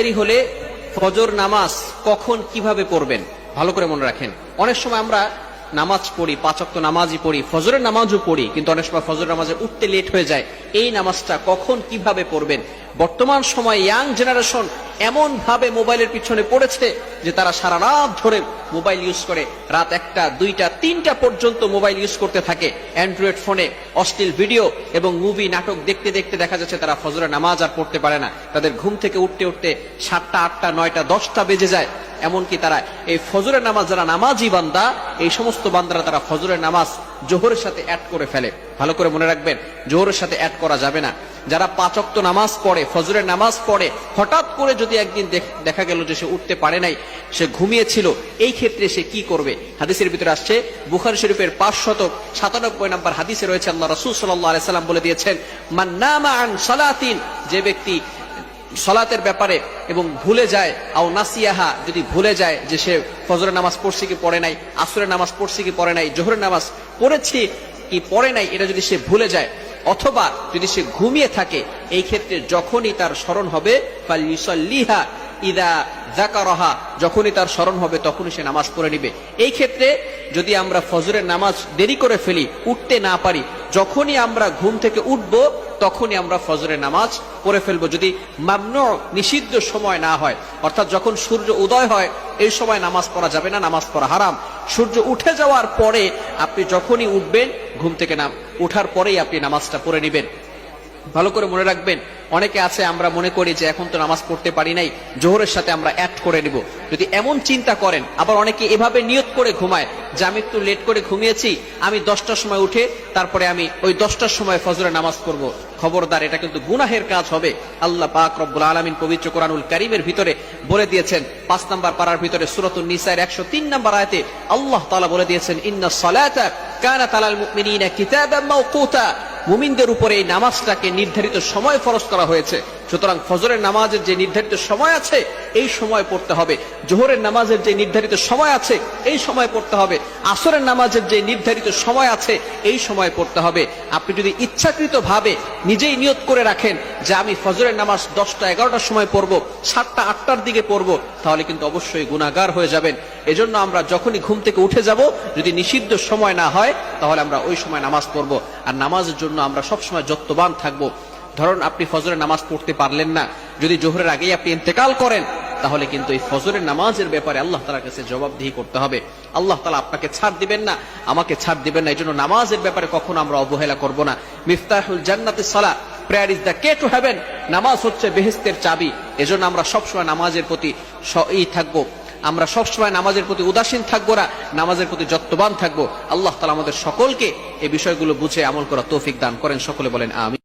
দেরি হলে ফজর নামাজ কখন কিভাবে পড়বেন ভালো করে মনে রাখেন। অনেক সময় আমরা নামাজ পড়ি, 5 ওয়াক্ত নামাজই পড়ি, ফজরের নামাজও পড়ি, কিন্তু অনেক সময় ফজর নামাজে উঠতে লেট হয়ে যায়। এই নামাজটা কখন কিভাবে পড়বেন? বর্তমান সময় ইয়াং জেনারেশন এমন ভাবে মোবাইলের পিছনে পড়েছে যে তারা সারা রাত ধরে মোবাইল ইউজ করে, রাত 1টা 2টা 3টা পর্যন্ত মোবাইল ইউজ করতে থাকে। অ্যান্ড্রয়েড ফোনে অশ্লীল ভিডিও এবং মুভি নাটক দেখতে দেখতে দেখা যাচ্ছে তারা ফজরের নামাজ আর পড়তে পারে না। তাদের ঘুম থেকে উঠতে উঠতে 7টা 8টা 9টা 10টা বেজে যায়। এমনকি তারা এই ফজরের নামাজ, যারা নামাজি বান্দা, এই সমস্ত বান্দারা তারা ফজরের নামাজ জোহরের সাথে অ্যাড করে ফেলে। ভালো করে মনে রাখবেন, জোহরের সাথে অ্যাড করা যাবে না। যারা 5 ওয়াক্ত নামাজ পড়ে, ফজরের নামাজ পড়ে, হঠাৎ করে যদি একদিন দেখা গেল যে সে উঠতে পারে নাই, সে ঘুমিয়েছিল, এই ক্ষেত্রে সে কি করবে? হাদিসের ভিতরে আসছে, বুখারী শরীফের 597 নম্বর হাদিসে রয়েছে, আল্লাহ রাসূল সাল্লাল্লাহু আলাইহি সাল্লাম বলে দিয়েছেন, মান নামা আন সালাতিন, যে ব্যক্তি সালাতের ব্যাপারে এবং ভুলে যায়, আও নাসিয়াহা, যদি ভুলে যায় যে সে ফজরের নামাজ পড়ছে কি পড়ে নাই, আসরের নামাজ পড়ছে কি পড়ে নাই, জোহরের নামাজ পড়েছে কি পড়ে নাই, এটা যদি সে ভুলে যায়, অথবা যদি সে ঘুমিয়ে থাকে, এই ক্ষেত্রে যখনই তার স্মরণ হবে, ফালইউসাল্লিহা ইদা যাকারাহা, যখনই তার স্মরণ হবে তখনই সে নামাজ পড়ে নিবে। এই ক্ষেত্রে যদি আমরা ফজরের নামাজ দেরি করে ফেলি, উঠতে না পারি, যখনই আমরা ঘুম থেকে উঠব তখনই আমরা ফজরের নামাজ পড়ে ফেলবো, যদি মামনু, নিষিদ্ধ সময় না হয়। অর্থাৎ যখন সূর্য উদয় হয় এই সময় নামাজ পড়া যাবে না, নামাজ পড়া হারাম। সূর্য উঠে যাওয়ার পরে আপনি যখনই উঠবেন, ঘুম থেকে উঠার পরেই আপনি নামাজটা পড়ে নেবেন। ভালো করে মনে রাখবেন, অনেকে আছে আমরা মনে করি যে এখন তো নামাজ পড়তে পারি নাই, জোহরের সাথে আমরা অ্যাড করে নিব। যদি এমন চিন্তা করেন, আবার অনেকে এভাবে নিয়ত করে ঘুমায় যে আমি একটু লেট করে ঘুমিয়েছি, আমি 10টার সময় উঠে তারপরে আমি ওই 10টার সময় ফজরের নামাজ পড়ব। খবরদার, এটা কিন্তু গুনাহের কাজ হবে। আল্লাহ পাক রব্বুল আলামিন পবিত্র কোরআনুল কারীমের ভিতরে বলে দিয়েছেন, 5 নম্বর পারার ভিতরে সূরাতুন নিসার 103 নম্বর আয়াতে আল্লাহ তাআলা বলে দিয়েছেন, ইন্নাস সালাতা কানাত আলাল মুমিনিনা কিতাবাম মাওকুতা, মুমিনদের উপরে এই নামাজটাকে নির্ধারিত সময় ফরজ করা হয়েছে। সুতরাং ফজরের নামাজের যে নির্ধারিত সময় আছে এই সময় পড়তে হবে, জোহরের নামাজের যে নির্ধারিত সময় আছে এই সময় পড়তে হবে, আসরের নামাজের যে নির্ধারিত সময় আছে এই সময় পড়তে হবে। আপনি যদি ইচ্ছাকৃত ভাবে নিজেই নিয়ত করে রাখেন যে আমি ফজরের নামাজ 10টা 11টার সময় পড়বো, 7টা 8টার দিকে পড়বো, তাহলে কিন্তু অবশ্যই গুনাহগার হয়ে যাবেন। এজন্য আমরা যখনই ঘুম থেকে উঠে যাব, যদি নিষিদ্ধ সময় না হয় তাহলে আমরা ওই সময় নামাজ পড়বো। আর নামাজের জন্য আমরা সবসময় যত্নবান থাকবো। ধরুন আপনি ফজরের নামাজ পড়তে পারলেন না, যদি জোহরের আগেই আপনি ইন্তেকাল করেন, তাহলে কিন্তু এই ফজরের নামাজের ব্যাপারে আল্লাহ তাআলার কাছে জবাবদিহি করতে হবে। আল্লাহ তাআলা আপনাকে ছাড় দিবেন না, আমাকে ছাড় দিবেন না। এই জন্য নামাজের ব্যাপারে কখনো আমরা অবহেলা করব না। মিফতাহুল জান্নাতিস সালাহ, prayer is the key to heaven. নামাজ হচ্ছে বেহেশতের চাবি। এজন্য আমরা সবসময় নামাজের প্রতি থাকবো, আমরা সবসময় নামাজের প্রতি উদাসীন থাকবো না, নামাজের প্রতি যত্নবান থাকবো। আল্লাহ তাআলা আমাদের সকলকে এই বিষয়গুলো বুঝে আমল করা তৌফিক দান করেন। সকলে বলেন আমিন।